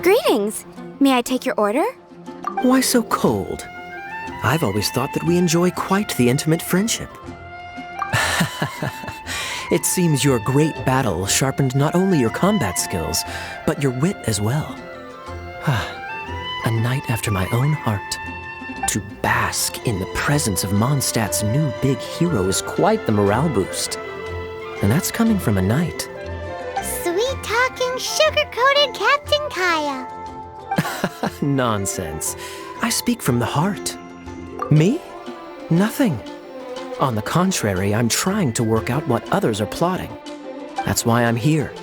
Greetings. May I take your order? Why so cold? I've always thought that we enjoy quite the intimate friendship. It seems your great battle sharpened not only your combat skills, but your wit as well. A knight after my own heart. To bask in the presence of Mondstadt's new big hero is quite the morale boost. And that's coming from a knight. Sweet-talking, sugar-coated Captain Kaya. Nonsense. I speak from the heart. Me? Nothing. On the contrary, I'm trying to work out what others are plotting. That's why I'm here.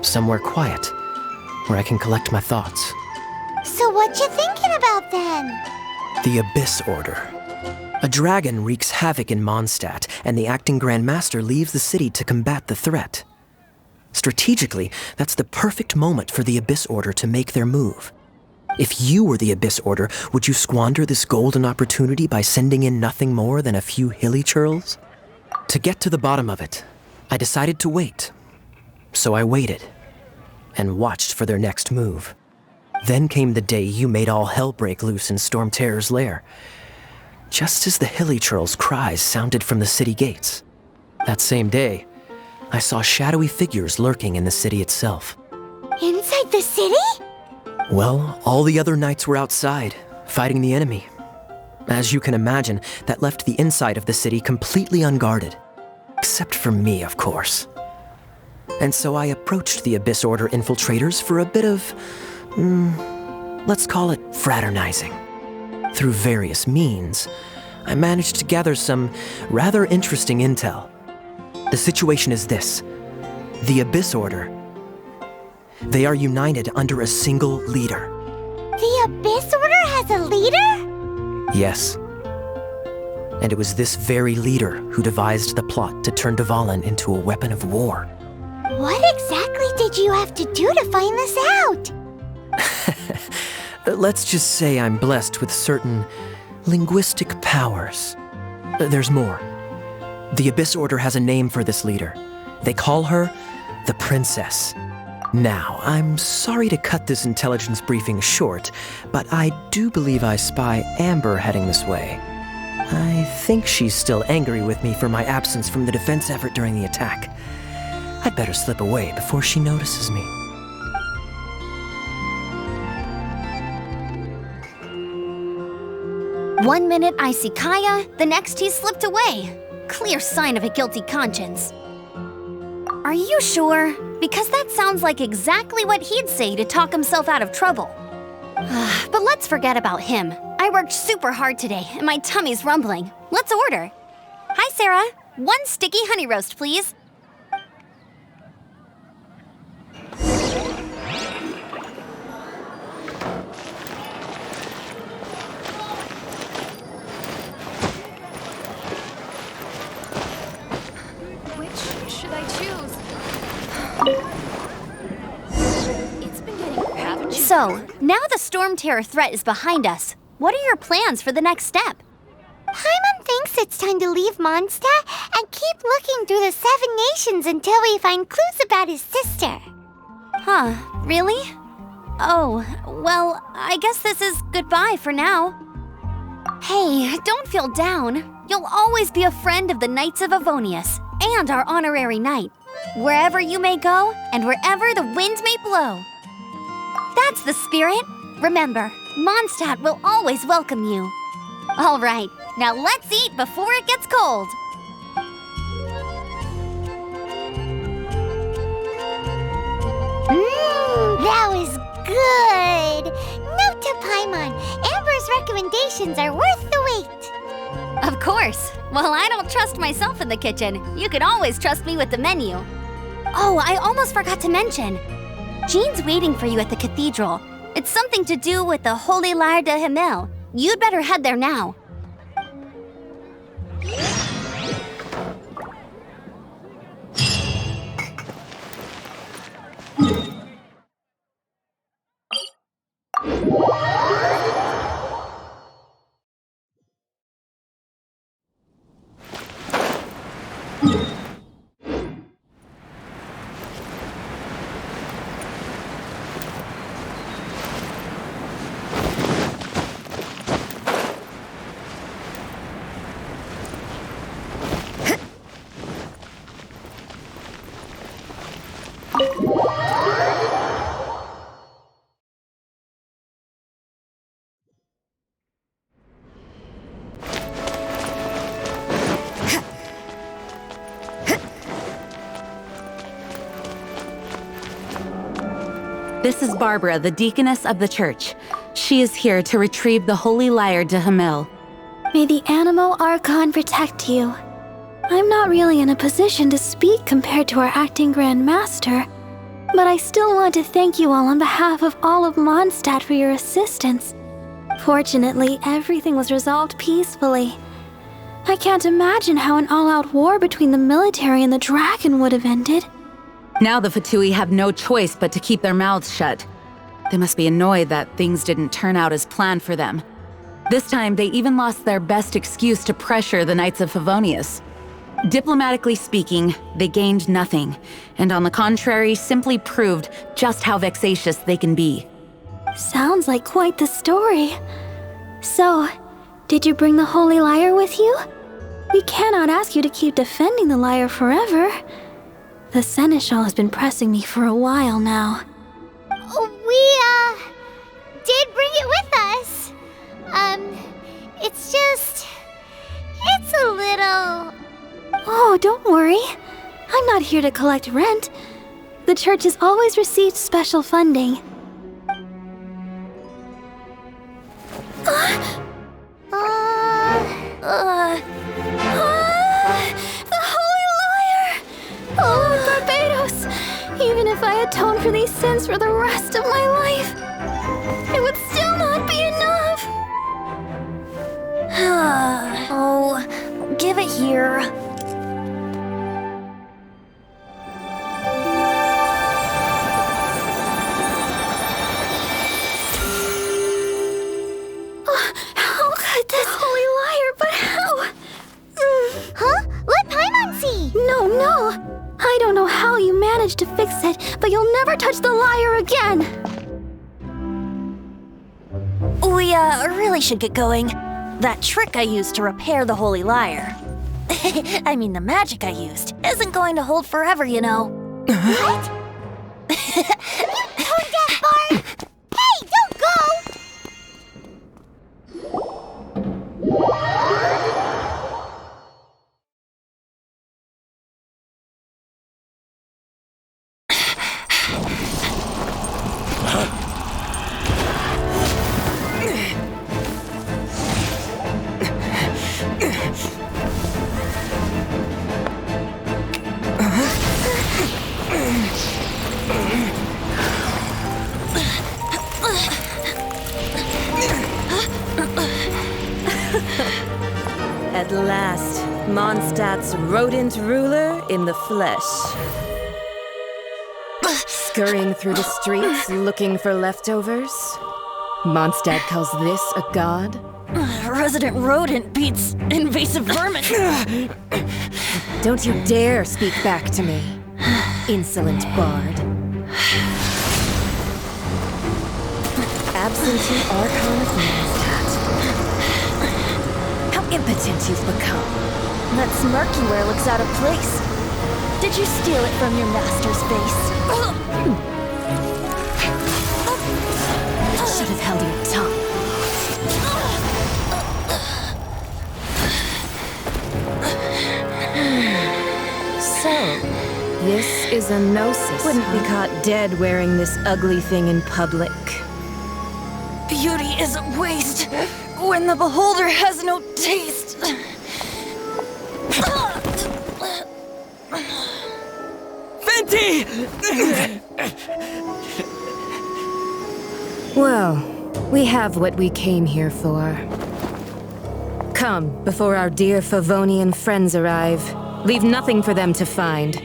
Somewhere quiet, where I can collect my thoughts. So what you thinking about then? The Abyss Order. A dragon wreaks havoc in Mondstadt, and the acting Grand Master leaves the city to combat the threat. Strategically, that's the perfect moment for the Abyss Order to make their move. If you were the Abyss Order, would you squander this golden opportunity by sending in nothing more than a few hilly churls? To get to the bottom of it, I decided to wait. So I waited, and watched for their next move. Then came the day you made all hell break loose in Storm Terror's lair. Just as the hilly churls' cries sounded from the city gates. That same day, I saw shadowy figures lurking in the city itself. Inside the city? Well, all the other knights were outside, fighting the enemy. As you can imagine, that left the inside of the city completely unguarded. Except for me, of course. And so I approached the Abyss Order infiltrators for a bit of, let's call it fraternizing. Through various means, I managed to gather some rather interesting intel. The situation is this. The Abyss Order. They are united under a single leader. The Abyss Order has a leader? Yes. And it was this very leader who devised the plot to turn Dvalin into a weapon of war. What exactly did you have to do to find this out? Let's just say I'm blessed with certain linguistic powers. There's more. The Abyss Order has a name for this leader. They call her the Princess. Now, I'm sorry to cut this intelligence briefing short, but I do believe I spy Amber heading this way. I think she's still angry with me for my absence from the defense effort during the attack. I'd better slip away before she notices me. One minute I see Kaya, the next he's slipped away. Clear sign of a guilty conscience. Are you sure? Because that sounds like exactly what he'd say to talk himself out of trouble. But let's forget about him. I worked super hard today, and my tummy's rumbling. Let's order. Hi, Sarah. 1 sticky honey roast, please. Which should I choose? It's been getting haven't you? So, now the Storm Terror threat is behind us. What are your plans for the next step? Paimon thinks it's time to leave Mondstadt and keep looking through the 7 nations until we find clues about his sister. Huh, really? Oh, well, I guess this is goodbye for now. Hey, don't feel down. You'll always be a friend of the Knights of Avonius and our honorary knight. Wherever you may go and wherever the wind may blow. That's the spirit. Remember, Mondstadt will always welcome you. All right, now let's eat before it gets cold. That was good. Note to Paimon, Amber's recommendations are worth the wait. Of course. Well, I don't trust myself in the kitchen. You can always trust me with the menu. Oh, I almost forgot to mention. Jean's waiting for you at the cathedral. It's something to do with the Holy Lyre de Himmel. You'd better head there now. This is Barbara, the deaconess of the church. She is here to retrieve the Holy Lyre de Himmel. May the Animo Archon protect you. I'm not really in a position to speak compared to our acting Grand Master, but I still want to thank you all on behalf of all of Mondstadt for your assistance. Fortunately, everything was resolved peacefully. I can't imagine how an all-out war between the military and the dragon would have ended. Now the Fatui have no choice but to keep their mouths shut. They must be annoyed that things didn't turn out as planned for them. This time, they even lost their best excuse to pressure the Knights of Favonius. Diplomatically speaking, they gained nothing, and on the contrary, simply proved just how vexatious they can be. Sounds like quite the story. So, did you bring the Holy Lyre with you? We cannot ask you to keep defending the lyre forever. The Seneschal has been pressing me for a while now. We, did bring it with us. It's a little... Oh, don't worry. I'm not here to collect rent. The church has always received special funding. The Holy Lyre! Oh, Lord Barbados! Even if I atone for these sins for the rest of my life, it would still not be enough! Oh, give it here. How could this Holy Lyre, but how? Huh? Let Paimon see! No! I don't know how you managed to fix it, but you'll never touch the lyre again! We, really should get going. That trick I used to repair the Holy Lyre. I mean, the magic I used isn't going to hold forever, you know. What? Tone deaf, Barb! Hey, don't go! At last, Mondstadt's rodent ruler in the flesh. Scurrying through the streets looking for leftovers? Mondstadt calls this a god? Resident rodent beats invasive vermin. Don't you dare speak back to me, insolent bard. Absentee Archon of Mondstadt. How impotent you've become. That smirk you wear looks out of place. Did you steal it from your master's face? Should have held your tongue. So, this is a gnosis. Wouldn't be caught dead wearing this ugly thing in public. Beauty isn't waste when the beholder has no taste. Venti! Well, we have what we came here for. Come, before our dear Favonian friends arrive. Leave nothing for them to find.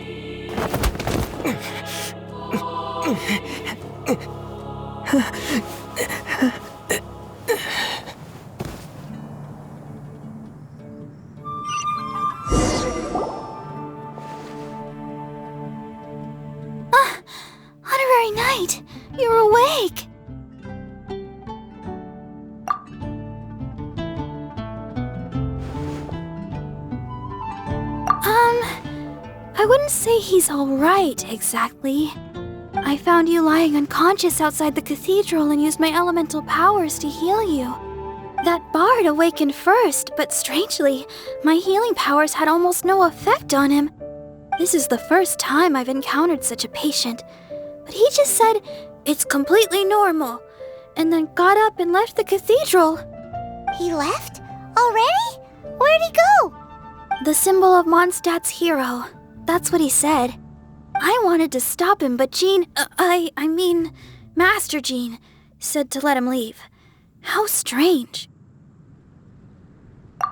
Honorary Knight, you're awake! I wouldn't say he's alright, exactly. I found you lying unconscious outside the cathedral and used my elemental powers to heal you. That bard awakened first, but strangely, my healing powers had almost no effect on him. This is the first time I've encountered such a patient, but he just said, "It's completely normal," and then got up and left the cathedral. He left? Already? Where'd he go? The symbol of Mondstadt's hero. That's what he said. I wanted to stop him, but Jean, I mean, Master Jean, said to let him leave. How strange.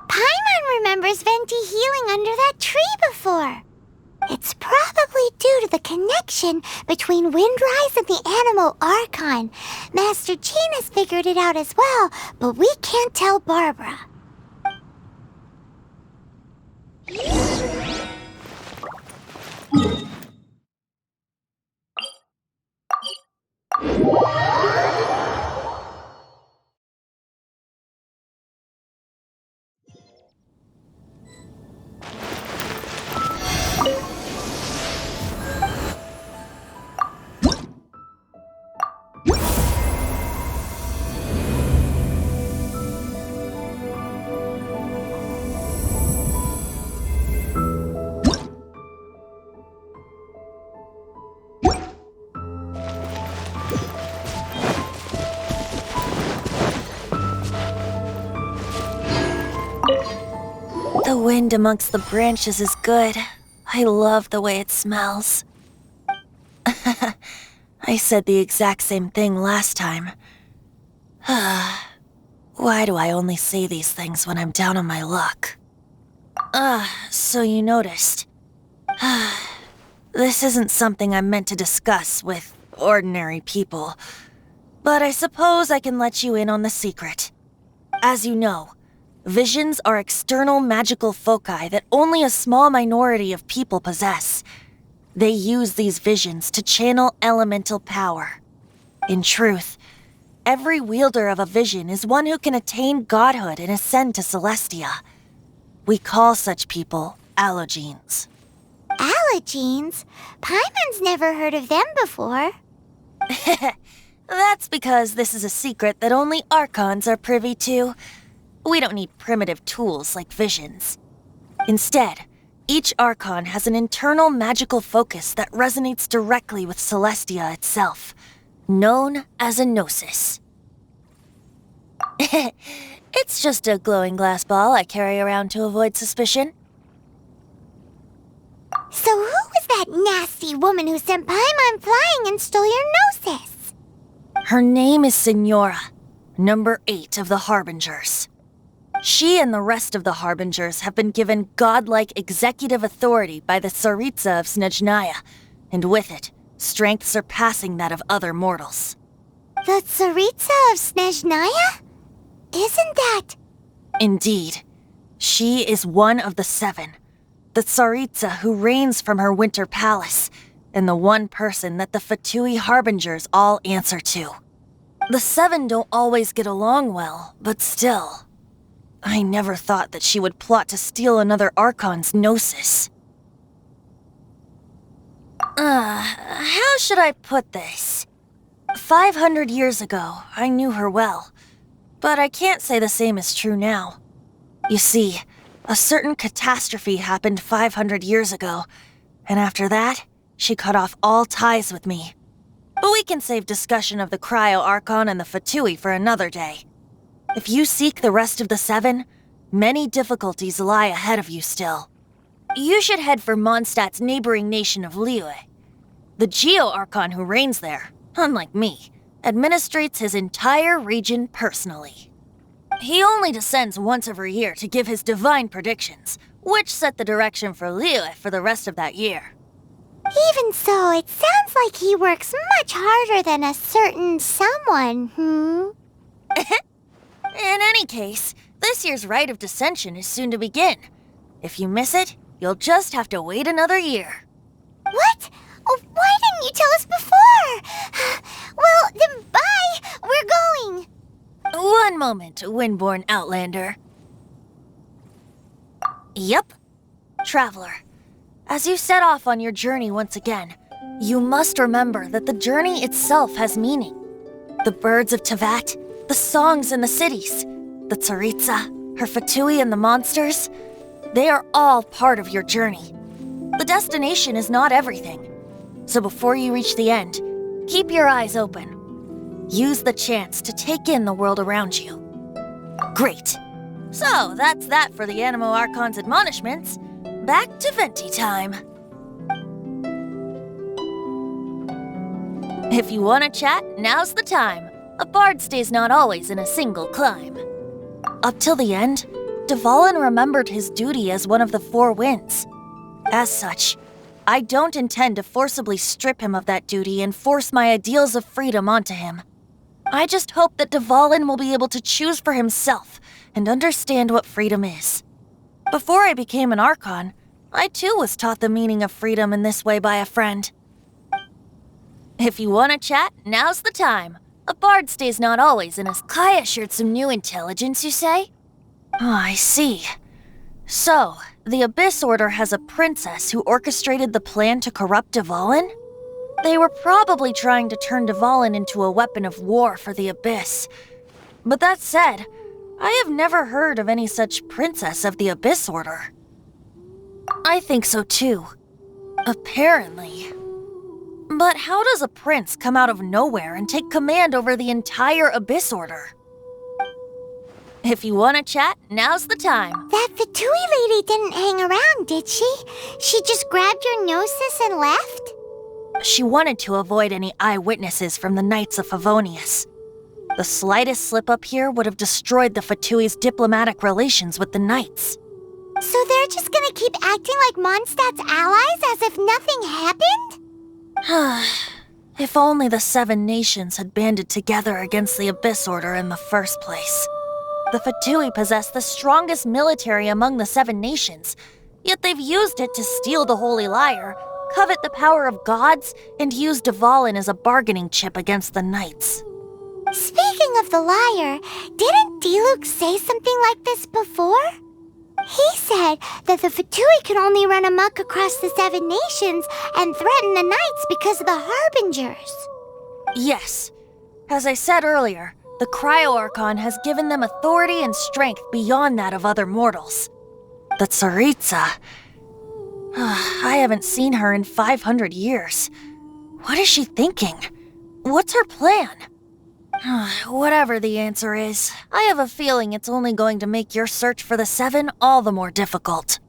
Paimon remembers Venti healing under that tree before. It's probably due to the connection between Windrise and the Animal Archon. Master Jean has figured it out as well, but we can't tell Barbara. The wind amongst the branches is good. I love the way it smells. I said the exact same thing last time. Why do I only say these things when I'm down on my luck? So you noticed. This isn't something I'm meant to discuss with ordinary people, but I suppose I can let you in on the secret. As you know, visions are external magical foci that only a small minority of people possess. They use these visions to channel elemental power. In truth, every wielder of a vision is one who can attain godhood and ascend to Celestia. We call such people allogenes. Allogenes? Paimon's never heard of them before. That's because this is a secret that only Archons are privy to. We don't need primitive tools like visions. Instead, each Archon has an internal magical focus that resonates directly with Celestia itself, known as a gnosis. It's just a glowing glass ball I carry around to avoid suspicion. So who was that nasty woman who sent Paimon flying and stole your gnosis? Her name is Signora, number 8 of the Harbingers. She and the rest of the Harbingers have been given godlike executive authority by the Tsaritsa of Snezhnaya, and with it, strength surpassing that of other mortals. The Tsaritsa of Snezhnaya? Isn't that... Indeed. She is one of the 7, the Tsaritsa who reigns from her winter palace, and the one person that the Fatui Harbingers all answer to. The 7 don't always get along well, but still... I never thought that she would plot to steal another Archon's gnosis. How should I put this? 500 years ago, I knew her well, but I can't say the same is true now. You see, a certain catastrophe happened 500 years ago, and after that, she cut off all ties with me. But we can save discussion of the Cryo Archon and the Fatui for another day. If you seek the rest of the 7, many difficulties lie ahead of you still. You should head for Mondstadt's neighboring nation of Liyue. The Geo-Archon who reigns there, unlike me, administrates his entire region personally. He only descends once every year to give his divine predictions, which set the direction for Liyue for the rest of that year. Even so, it sounds like he works much harder than a certain someone, In any case, this year's Rite of Descension is soon to begin. If you miss it, you'll just have to wait another year. What? Oh, why didn't you tell us before? Well, then bye! We're going! One moment, Windborn Outlander. Yep. Traveler, as you set off on your journey once again, you must remember that the journey itself has meaning. The birds of Tevat, the songs in the cities, the Tsaritsa, her Fatui and the monsters, they are all part of your journey. The destination is not everything. So before you reach the end, keep your eyes open. Use the chance to take in the world around you. Great. So that's that for the Animo Archon's admonishments. Back to Venti time. If you want to chat, now's the time. A bard stays not always in a single clime. Up till the end, Dvalin remembered his duty as one of the Four Winds. As such, I don't intend to forcibly strip him of that duty and force my ideals of freedom onto him. I just hope that Dvalin will be able to choose for himself and understand what freedom is. Before I became an Archon, I too was taught the meaning of freedom in this way by a friend. If you want to chat, now's the time. A bard stays not always in a... Kaya shared some new intelligence, you say? Oh, I see. So, the Abyss Order has a princess who orchestrated the plan to corrupt Dvalin? They were probably trying to turn Dvalin into a weapon of war for the Abyss. But that said, I have never heard of any such princess of the Abyss Order. I think so too. Apparently. But how does a prince come out of nowhere and take command over the entire Abyss Order? If you want to chat, now's the time. That Fatui lady didn't hang around, did she? She just grabbed your gnosis and left? She wanted to avoid any eyewitnesses from the Knights of Favonius. The slightest slip-up here would have destroyed the Fatui's diplomatic relations with the Knights. So they're just gonna keep acting like Mondstadt's allies as if nothing happened? If only the Seven Nations had banded together against the Abyss Order in the first place. The Fatui possess the strongest military among the Seven Nations, yet they've used it to steal the Holy Lyre, covet the power of gods, and use Dvalin as a bargaining chip against the Knights. Speaking of the lyre, didn't Diluc say something like this before? He said that the Fatui could only run amok across the Seven Nations and threaten the Knights because of the Harbingers. Yes. As I said earlier, the Cryo-Archon has given them authority and strength beyond that of other mortals. The Tsaritsa... I haven't seen her in 500 years. What is she thinking? What's her plan? Whatever the answer is, I have a feeling it's only going to make your search for the Seven all the more difficult.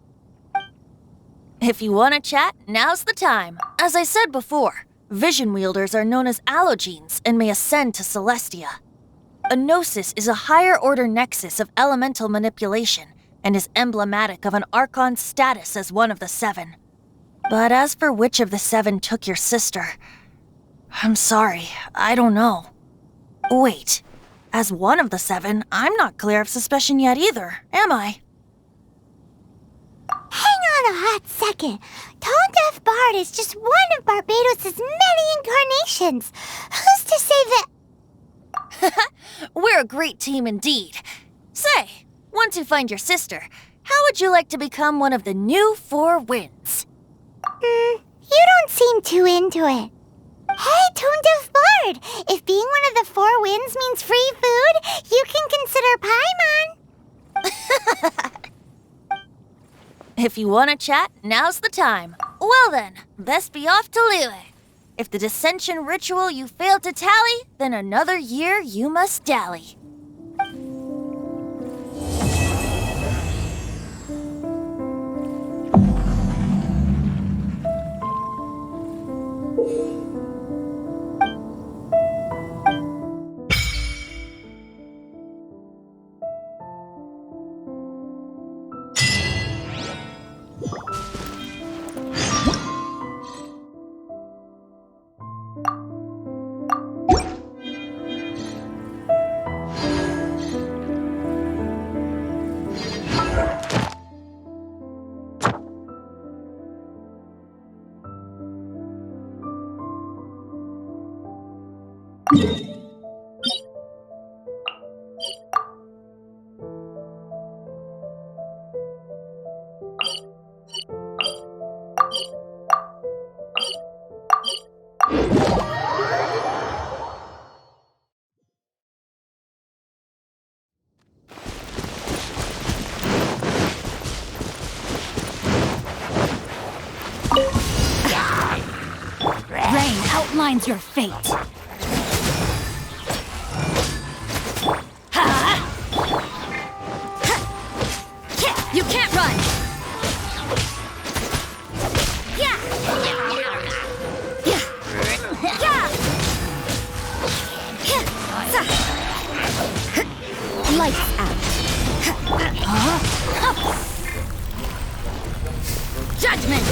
If you want to chat, now's the time. As I said before, vision wielders are known as allogenes and may ascend to Celestia. A gnosis is a higher-order nexus of elemental manipulation and is emblematic of an Archon's status as one of the Seven. But as for which of the Seven took your sister, I'm sorry, I don't know. Wait, as one of the Seven, I'm not clear of suspicion yet either, am I? Hang on a hot second. Tone Deaf Bard is just one of Barbados' many incarnations. Who's to say that... We're a great team indeed. Say, once you find your sister, how would you like to become one of the new Four Winds? You don't seem too into it. Hey, Tone Deaf Bard! If being one of the Four Winds means free food, you can consider Paimon. If you want to chat, now's the time. Well then, best be off to Liyue. If the dissension ritual you failed to tally, then another year you must dally. Rain outlines your fate. You can't run! Lights out. Judgment!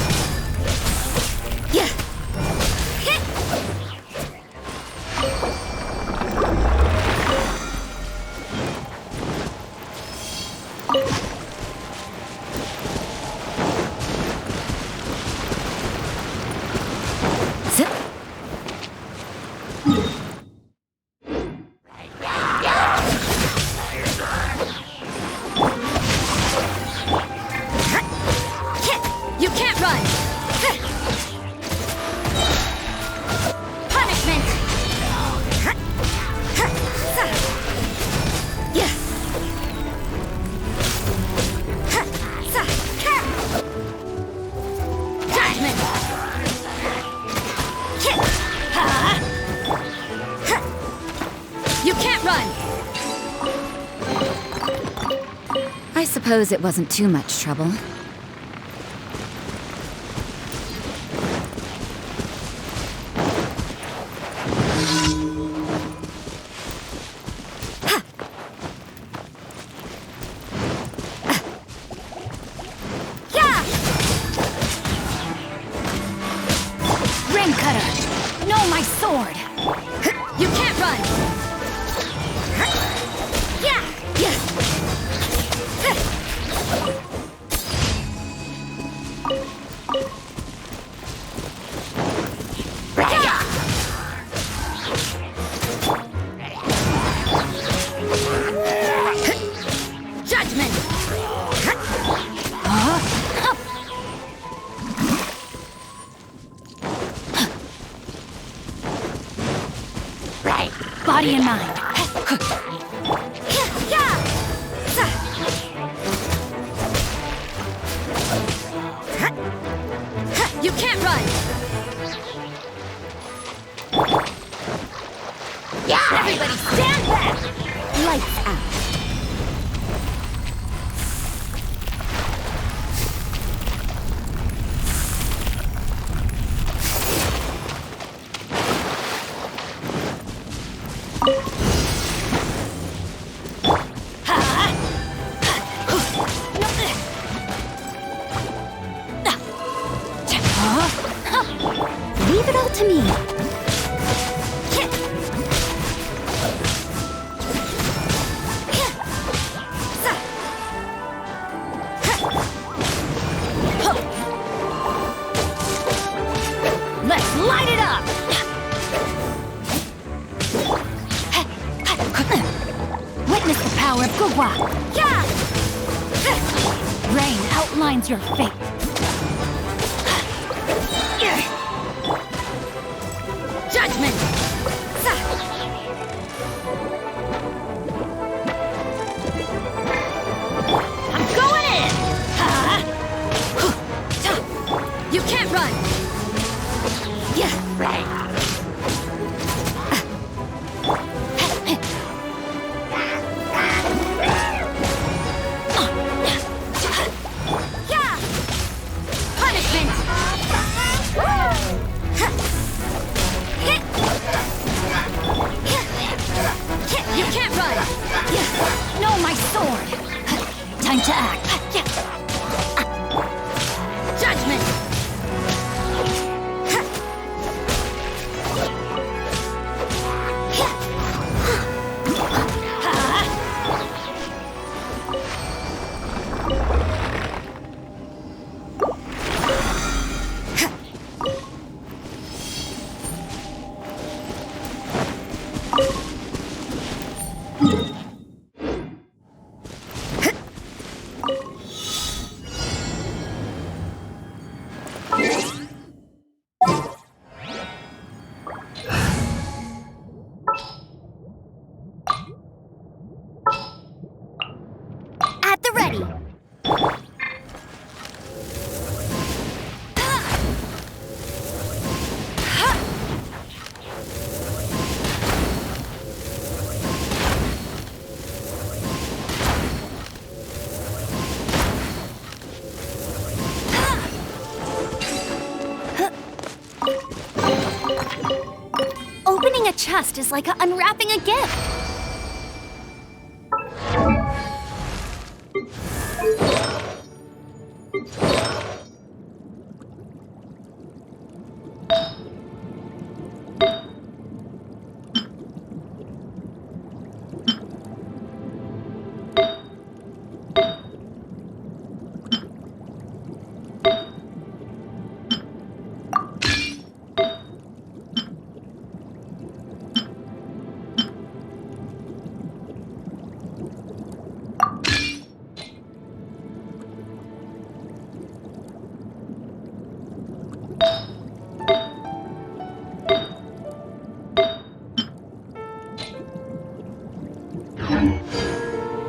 You can't run! Punishment! Judgment! You can't run! I suppose it wasn't too much trouble. Ring cutter. No, my sword. You can't run! Judgment! Body and mind. You can't run! Everybody stand back! Lights out. Leave it all to me. Let's light it up! Witness the power of Gugwa. Rain outlines your fate. Judgment! I'm going in! You can't run! Punishment! You can't run! No, my sword. Time to act. Judgment! chest is like unwrapping a gift.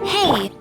Hey!